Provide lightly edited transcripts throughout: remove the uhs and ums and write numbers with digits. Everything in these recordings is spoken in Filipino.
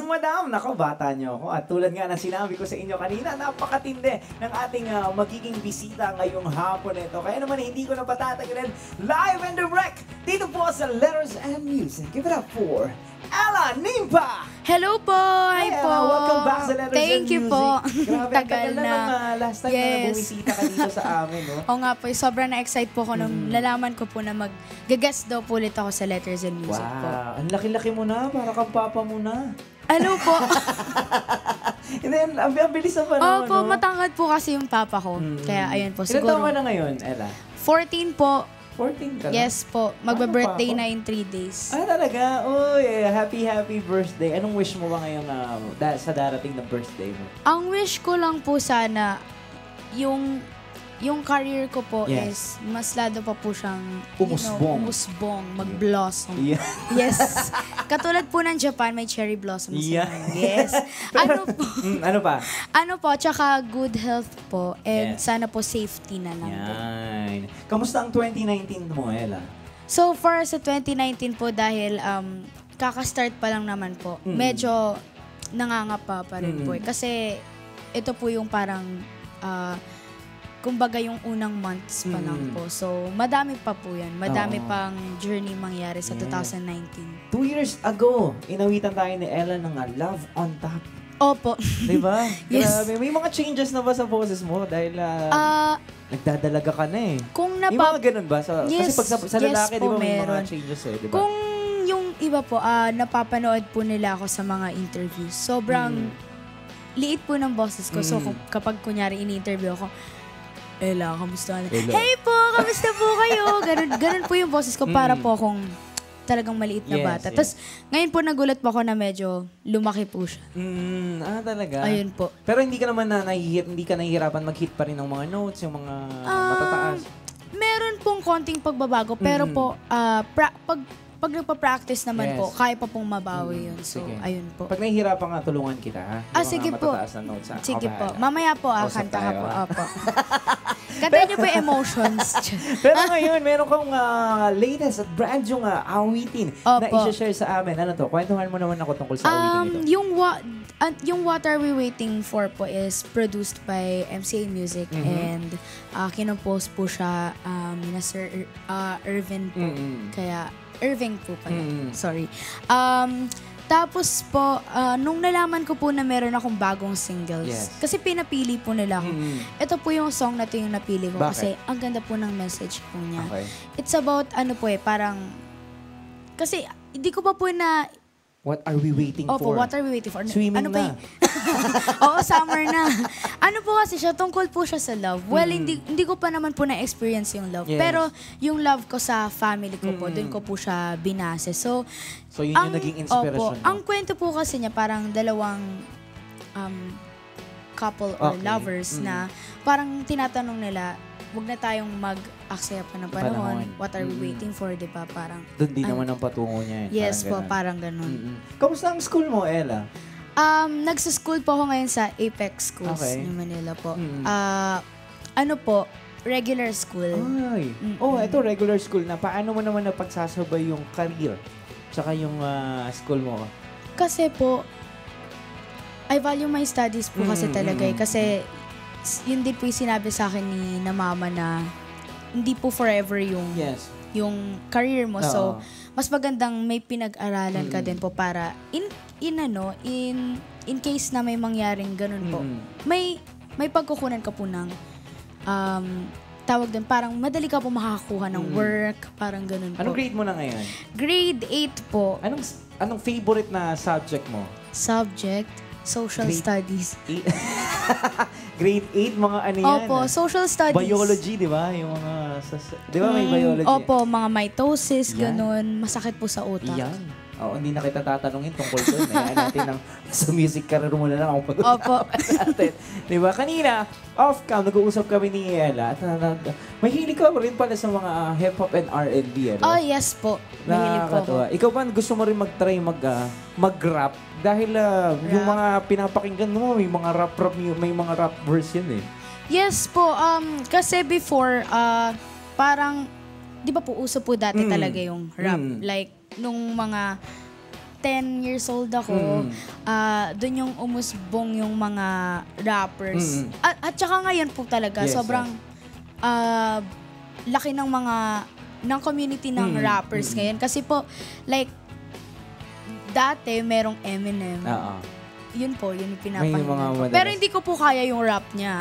madam. Nako, bata niyo ako. At tulad nga ng sinabi ko sa inyo kanina, napakatindi ng ating magiging bisita ngayong hapon ito. Kaya naman hindi ko na patatagalin. Live and direct dito po sa Letters and Music. Give it up for Ella Nimpa! Hello po! Hi po! Welcome back sa Letters Thank and you Music. po. Grabe, tagal na nung last time na Yes. bumisita ka dito sa amin, no? Oo nga po, sobrang na-excite po ko nung nalaman ko po na mag-guest daw po ulit ako sa Letters and Music po. Wow, ang laki-laki mo na, para kang papa mo na. Ano po? And then, ang bilis na pa naman, Opo, matangkad po kasi yung papa ko. Kaya ayun po, Ilan taon ka siguro. na ngayon, Ella? 14 po. 14 ka na? Yes po, magbe-birthday Ano pa na in 3 days. Ah, talaga? Uy, happy birthday. Anong wish mo ba ngayong sa darating na birthday mo? Ang wish ko lang po sana, yung career ko po Yes. is mas lalo pa po siyang Umusbong. umusbong, mag-blossom. Yeah. Yes. Katulad po ng Japan, may cherry blossoms. Yeah. Yes. Ano po? Ano pa? Ano po, tsaka good health po. And Yes. sana po safety na lang po. Yan. Kamusta ang 2019 mo, Ella? So far sa 2019 po dahil kaka-start pa lang naman po, medyo nangangapa pa rin po. Kasi ito po yung parang kumbaga yung unang months pa lang po. So, madami pa po yan. Madami pang journey mangyari sa 2019. 2 years ago, inawitan tayo ni Ella ng Love on Top. Opo. Diba? Yes. Grabe. May mga changes na ba sa boses mo? Dahil nagdadalaga ka na eh. Kung May mga ganun ba? Yes, kasi pag sa yes lalaki, di po, ba may mga meron. changes eh, di ba? Kung yung iba po, napapanood po nila ako sa mga interviews. Sobrang liit po ng boses ko. So, kapag kunyari ini-interview ako, Ella, kamusta na? Ella. Hey po, kamusta po kayo? Ganun po yung boses ko para po akong talagang maliit na Yes, bata. yes. Tapos, ngayon po nagulat po ako na medyo lumaki po siya. Talaga? Ayun po. Pero hindi ka naman hindi ka nahihirapan mag-hit pa rin ng mga notes, yung mga matataas. Meron pong konting pagbabago, pero po, pag nagpa-practice naman Yes. po, kaya pa pong mabawi yun. So, Sige. ayun po. Pag nahihirapan ka, tulungan kita, ha? Yung mga Sige po. matataas na notes, ha? Sige Ako po. bahala. Mamaya po, Usap kanta ka tayo, po. ha? Opo. Kanta niyo po yung emotions. Pero ngayon, meron kang latest at brand yung awitin na Opo. i-share sa amin. Ano to? Kwentuhan mo naman ako tungkol sa awitin ito. Yung What Are We Waiting For po is produced by MCA Music and kinompose po siya ni Sir Irvin po. Kaya, Irving po pala. Sorry. Tapos po, nung nalaman ko po na meron akong bagong singles, Yes. kasi pinapili po nila ako. Ito po yung song na to yung napili ko Bakit? kasi ang ganda po ng message po niya. Okay. It's about, parang, kasi hindi ko pa po na, What are we waiting opo, for? what are we waiting for? Swimming ano na. Oo, summer na. Ano po kasi siya, tungkol po siya sa love. Well, hindi ko pa naman po na-experience yung love. Yes. Pero yung love ko sa family ko po, doon ko po siya binase. So So, yun yung naging inspiration mo? Ang kwento po kasi niya, parang dalawang couple or Okay. lovers na parang tinatanong nila, wag na tayong mag-aksaya pa ng panahon. What are we waiting for, di ba? Parang, Doon din naman ang patungo niya. yes po, ganun. parang ganun. Kamusta ang school mo, Ella? Nagsa-school po ako ngayon sa Apex Schools Okay. ng Manila po. Ano po, regular school. Ay. Oh, ito regular school na. Paano mo naman napagsasabay yung career tsaka yung school mo? Kasi po, I value my studies po kasi talaga eh. Kasi yun din po yung sinabi sa akin ni na mama na hindi po forever yung Yes. yung career mo. So, Oo. mas magandang may pinag-aralan ka din po para in case na may mangyaring ganun po. May pagkukunan ka po ng tawag doon, parang madali ka po makakakuha ng work, parang ganun po. Anong grade mo na ngayon? Grade 8 po. Anong favorite na subject mo? Subject, social studies. Grade 8, mga ano yan? Opo, social studies. Biology, di ba? Yung mga, di ba may biology? Opo, mga mitosis, Yan. ganun. Masakit po sa utak. Yan. Oo, hindi na kita tatanungin tungkol doon. Hayaan natin sa music career mo na lang ako Opo. natin. Di ba? Kanina, off-cam, nag-uusap kami ni Ella. At may hilig ka rin pala sa mga hip-hop and R&B. Ano? Oh, yes po. Mahilig po ako. Nakakatuwa. Ikaw ba gusto mo rin mag-try mag-rap? Dahil yung mga pinapakinggan mo, may mga may mga rap version eh. Yes po. Kasi before, parang, di ba po, uso po dati talaga yung rap. Like, nung mga 10 years old ako, doon yung umusbong yung mga rappers. At saka ngayon po talaga, sobrang laki ng community ng rappers ngayon. Kasi po, like, dati merong Eminem. Yun po, yun yung pinapahinggan ko. Pero hindi ko po kaya yung rap niya.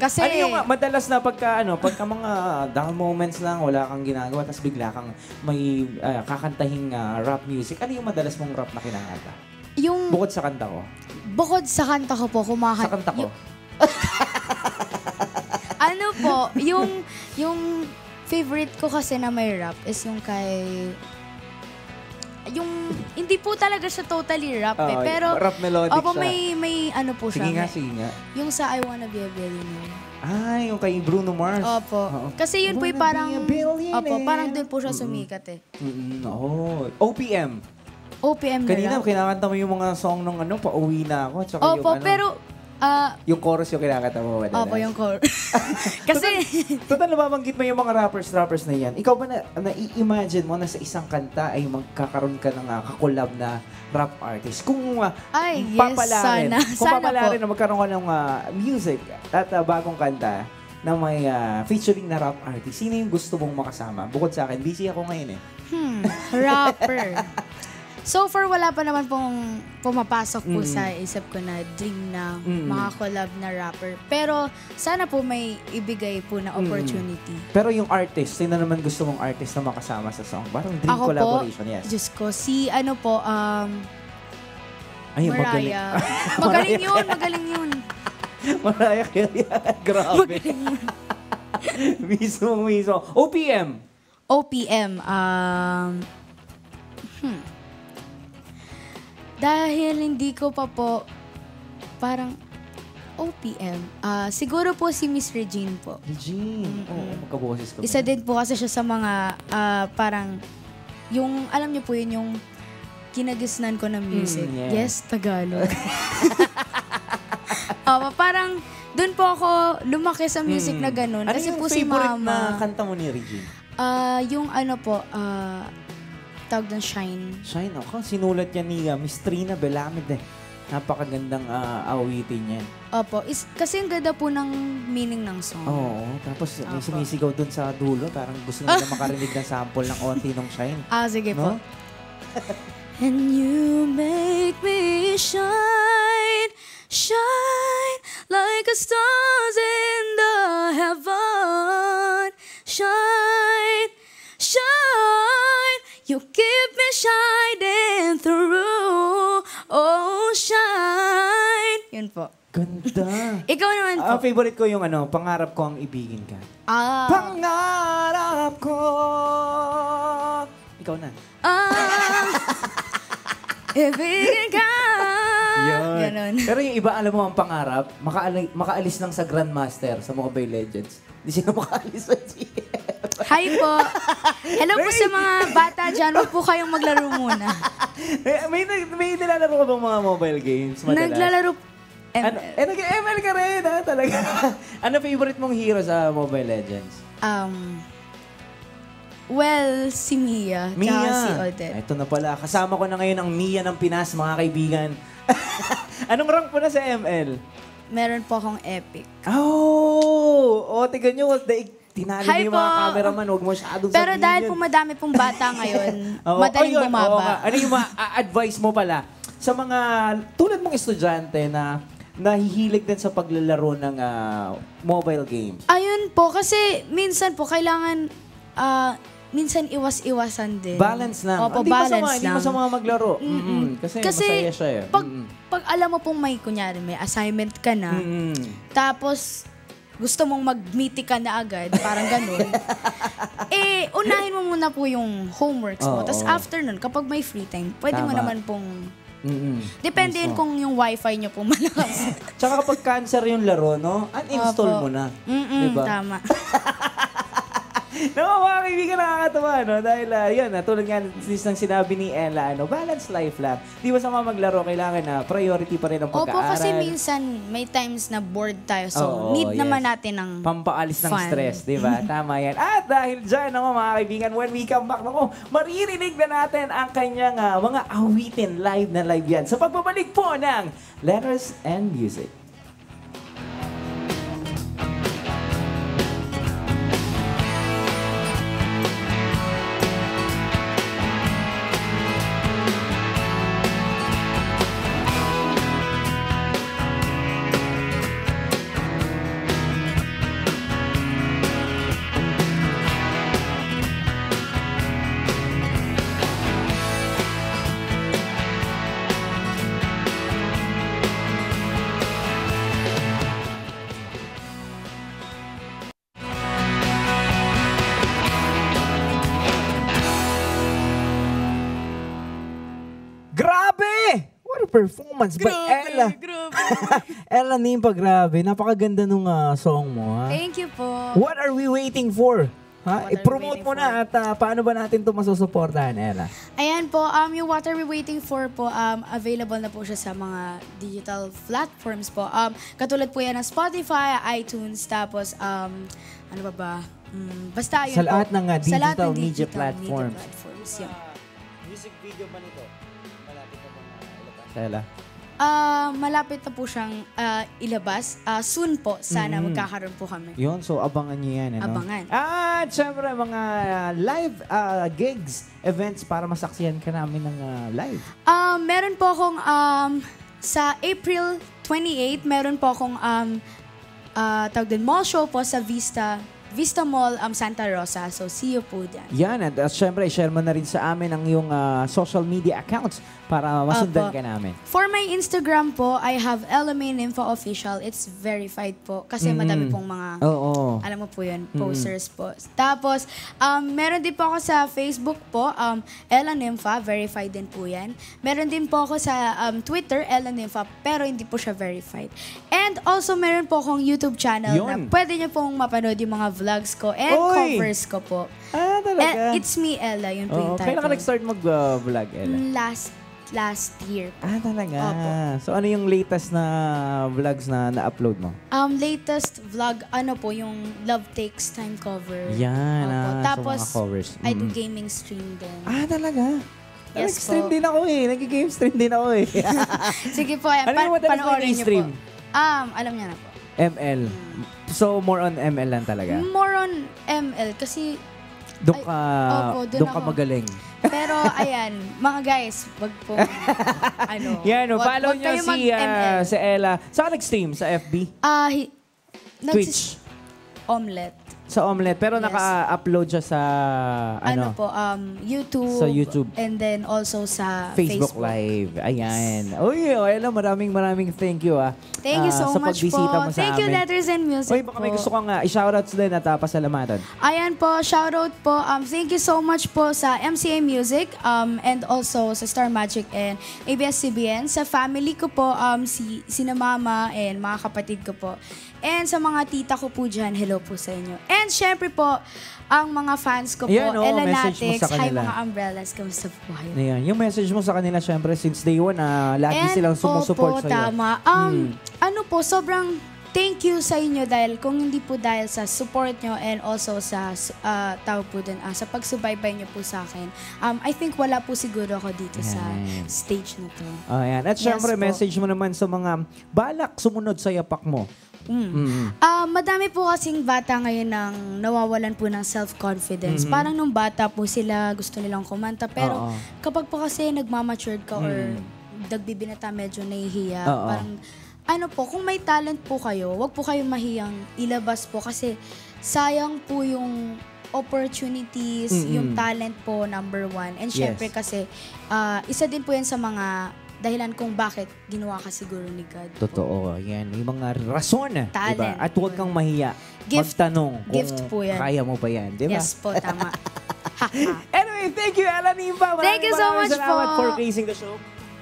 Kasi... ano yung madalas na pagka mga down moments lang, wala kang ginagawa, tapos bigla kang may kakantahing rap music, ano yung madalas mong rap na kinakanta? Yung... Bukod sa kanta ko? Bukod sa kanta ko po, Sa kanta ko? Ano po, yung favorite ko kasi na may rap is yung kay... Yung, hindi po talaga siya totally rap pero... Rap melodic opo, siya. may ano po siya. Sige nga. Yung sa I Wanna Be a Billionaire. Yung kay Bruno Mars. Opo. Kasi yun po yung parang... Opo, parang doon po siya sumikat OPM. OPM na Kanina, rap. kinakanta mo yung mga song ng pauwi na ako. Tsaka Opo, yung pero... yung chorus yung kinakanta mo madalas. Opo, yung chorus. Kasi... Total, nababanggit mo yung mga rappers na yan. Ikaw ba na-i-imagine mo na sa isang kanta ay magkakaroon ka ng kakolab na rap artist? Kung papalarin, sana. Kung Sana papalarin po. na magkaroon ka ng music at bagong kanta na may featuring na rap artist, sino yung gusto mong makasama? Bukod sa akin, busy ako ngayon eh. Rapper. So far, wala pa naman pong pumapasok po sa isip ko na dream na makakolab na rapper. Pero sana po may ibigay po na opportunity. Pero yung artist, sino naman gusto mong artist na makasama sa song? Parang dream Ako collaboration, po, yes. Diyos ko, si ano po, Ay, Mariah. Magaling yun. Mariah Carey. Grabe. mismo. OPM. Dahil hindi ko pa po parang OPM. Siguro po si Miss Regine po. Regine. Magkaboses ko. Isa din po kasi siya sa mga parang yung, alam niyo po yun, yung kinagisnan ko ng music. Yes, Tagalog. Parang doon po ako lumaki sa music na ganun. Ano Kasi yung po si favorite Mama. na kanta mo ni Regine? Yung ano po, tawag ng Shine. Shine, sinulat niya ni Miss Trina Belamid eh. Napakagandang awitin niya. Opo. Kasi ang ganda po ng meaning ng song. Oo. Tapos may sumisigaw dun sa dulo. Parang gusto nila makarinig ng sample ng onti ng Shine. Sige no? po. And you make me shine, shine like a stars in the heaven. Shine, shine, you keep me shining through. Oh, shine. Yun po. Ganda. Ikaw naman po. Favorite ko yung pangarap ko ang ibigin ka. Pangarap ko. Ikaw na. Ibigin ka. Yun. Ganon. Pero yung iba, alam mo ang pangarap, makaalis lang sa Grandmaster sa Mobile Legends. Hindi sila makaalis sa GF. Hi po. Hello po sa mga bata dyan. Huwag po kayong maglaro muna. may nilalaro ka bang mga mobile games? Madalas? Naglalaro ML. Nag-ML ka rin, talaga. Ano favorite mong hero sa Mobile Legends? Well, si Mia. Tsaka si Odette. Ito na pala. Kasama ko na ngayon ang Mia ng Pinas, mga kaibigan. Anong rank po na sa ML? Meron po akong epic. Tigan nyo. Tinali mo yung mga cameraman. Huwag mo masyadong Pero sabihin dahil yun. po madami pong bata ngayon, madaling bumaba. Ano yung advice mo pala sa mga tulad mong estudyante na nahihilig din sa paglalaro ng mobile games? Ayun po, kasi minsan po kailangan minsan iwas-iwasan din. Balance lang. Opo, Hindi balance Hindi masama maglaro. Kasi masaya siya eh. Pag alam mo pong kunyari, may assignment ka na, tapos gusto mong mag-meeting ka na agad, parang ganun, unahin mo muna po yung homeworks mo. Tapos after nun, kapag may free time, pwede mo naman pong... Depende yun kung yung wifi nyo po malakas. Tsaka kapag cancer yung laro, no? Uninstall mo na. Diba? Tama. No, mga kaibigan, nakakatawa, no? Dahil, yun, tulad nga ng sinabi ni Ella, balance life lang. Di ba sama maglaro, kailangan na priority pa rin ang Opo, pag-aaral. kasi minsan may times na bored tayo. So, Oo, need yes. naman natin ng pampaalis ng fun. stress, di ba? Tama yan. At dahil dyan, mga kaibigan, when we come back, maririnig na natin ang kanyang mga awitin. Live na live yan. Sa pagbabalik po ng Letters and Music. Grabe! What a performance by Ella. Grabe. Ella Nimpa, grabe. Napakaganda nung song mo, ha? Thank you po. What are we waiting for? Ha? What are we I-promote waiting mo na at paano ba natin ito masusuportahan, Ella? Ayan po, yung What Are We Waiting For po, available na po siya sa mga digital platforms po. Katulad po yan ng Spotify, iTunes, tapos, ano ba? Basta yun Sa lahat po. ng Sa lahat digital ng media digital platforms. Yun. Music video ba nito? Malapit na bang ilabas? Ella? Malapit na po siyang ilabas. Soon po, sana magkakaroon po kami. Yun, so abangan niyo yan. Ano? Abangan. At syempre, mga live gigs, events para masaksihan ka namin ng live. Meron po akong, sa April 28, meron po akong, tawag din, mall show po sa Vista Mall, Santa Rosa. So, see you po dyan. Yan, at syempre, share mo na rin sa amin ang iyong social media accounts para masundan Opo. ka namin. For my Instagram po, I have Elamin Info Official. It's verified po. Kasi madami pong mga, Oo. alam mo po yun, posters po. Tapos, meron din po ako sa Facebook po, Ella Nympha, verified din po yan. Meron din po ako sa Twitter, Ella Nympha, pero hindi po siya verified. And also, meron po akong YouTube channel na Yun. pwede niyo pong mapanood yung mga vlogs ko and Oy! covers ko po. Talaga? It's me, Ella, yun po yung title. Kailan ka nag-start mag-vlog, Ella? Last year. Talaga? Opo. So, ano yung latest na vlogs na na-upload mo? Latest vlog, ano po, yung Love Takes Time cover. Yan, Opo. so Tapos, mga covers. I do gaming stream din. Talaga? Yes Nag-stream po. din ako Nag-game stream din ako Sige po, ayan. Ano yung madalas Panoorin na niyo stream? po. Alam niya na po. ML. So, more on ML lang talaga? More on ML kasi, Doon ka, opo, doon ka ako. magaling. pero ayan, mga guys, wag po, Yan, follow wag nyo kayo mag-ML. si Ella. Saan nag-stream? Sa FB? Twitch. Omelette. Sa Omelette. Pero Yes. naka-upload siya sa, Ano po, YouTube. Sa YouTube. And then also sa Facebook Live. Ayan. Uy, Ella, maraming thank you Thank you so sa much pagbisita po. mo sa Thank you, amin. Letters and Music Uy, baka may po. gusto kang i-shoutouts din at pasalamatan. Ayan po, shoutout po. Thank you so much po sa MCA Music and also sa Star Magic and ABS-CBN. Sa family ko po, sina mama and mga kapatid ko po. And sa mga tita ko po dyan, hello po sa inyo. And syempre po, ang mga fans ko po, Ayan, Ella message mo Natix, sa hi kanila. mga umbrellas, kamusta po kayo? Ayan. Yung message mo sa kanila, syempre, since day one, lagi silang sumusupport opo, sa'yo. tama. Ano po, sobrang thank you sa inyo dahil kung hindi po dahil sa support nyo and also sa tawag po din, sa pagsubaybay nyo po sa akin, I think wala po siguro ako dito sa Yan. stage na to. Ayan. At Yes syempre, po. message mo naman sa mga balak sumunod sa yapak mo. Madami po kasing bata ngayon nang nawawalan po ng self-confidence. Parang nung bata po sila gusto nilang kumanta. Pero Oo. kapag po kasi nagmamatured ka or nagbibinata medyo nahihiya, Oo. parang ano po, kung may talent po kayo, wag po kayong mahiyang ilabas po kasi sayang po yung opportunities, yung talent po, number one. And syempre Yes. kasi, isa din po yan sa mga dahilan kung bakit ginawa ka siguro ni God. Totoo. Yan. May mga rason. Diba? Talent. At huwag kang mahiya. Gift. Magtanong Gift kung po yan. kaya mo pa yan. Diba? Yes po, tama. Anyway, thank you, Ella Nimpa. Thank you so much salamat po. for gracing the show.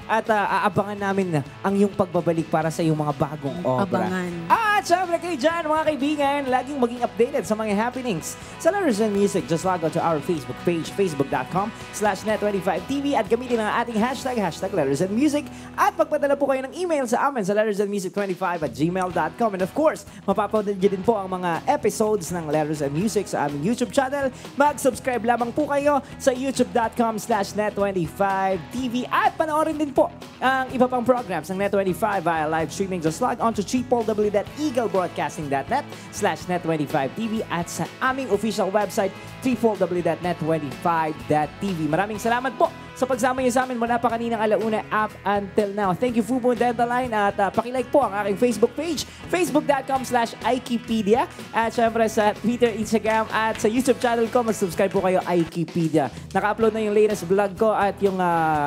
at aabangan namin ang iyong pagbabalik para sa iyong mga bagong obra. Abangan. At syempre kayo dyan, mga kaibigan, laging maging updated sa mga happenings sa Letters and Music. Just log on to our Facebook page, facebook.com/net25tv at gamitin ang ating hashtag Letters and Music. At pagpadala po kayo ng email sa amin sa lettersandmusic25@gmail.com. And of course, mapapanood nyo din po ang mga episodes ng Letters and Music sa aming YouTube channel. Mag-subscribe lamang po kayo sa youtube.com/net25tv at panoorin din po ang iba pang programs ng Net25 via live streaming. Just log on to www.eaglebroadcasting.net/net25tv at sa aming official website www.net25.tv. Maraming salamat po sa pagsama niyo sa amin mula pa kaninang alauna up until now. Thank you, Fubo Dental Line, at pakilike po ang aking Facebook page, facebook.com/Ikipedia, at syempre sa Twitter, Instagram, at sa YouTube channel ko, mag-subscribe po kayo, Ikipedia. Naka-upload na yung latest vlog ko at yung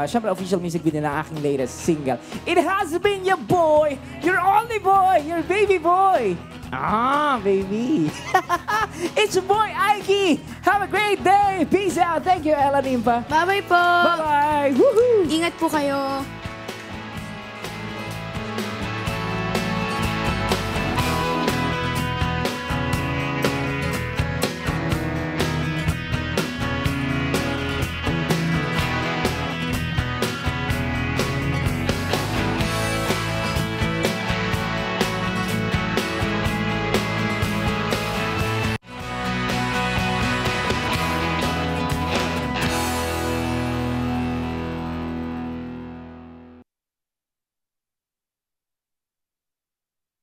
syempre official music video ng aking latest single. It has been your boy, your only boy, your baby boy. Baby. It's your boy, Aiki. Have a great day. Peace out. Thank you, Ella Nimpa. Bye-bye po! Bye-bye. Woohoo! Ingat po kayo.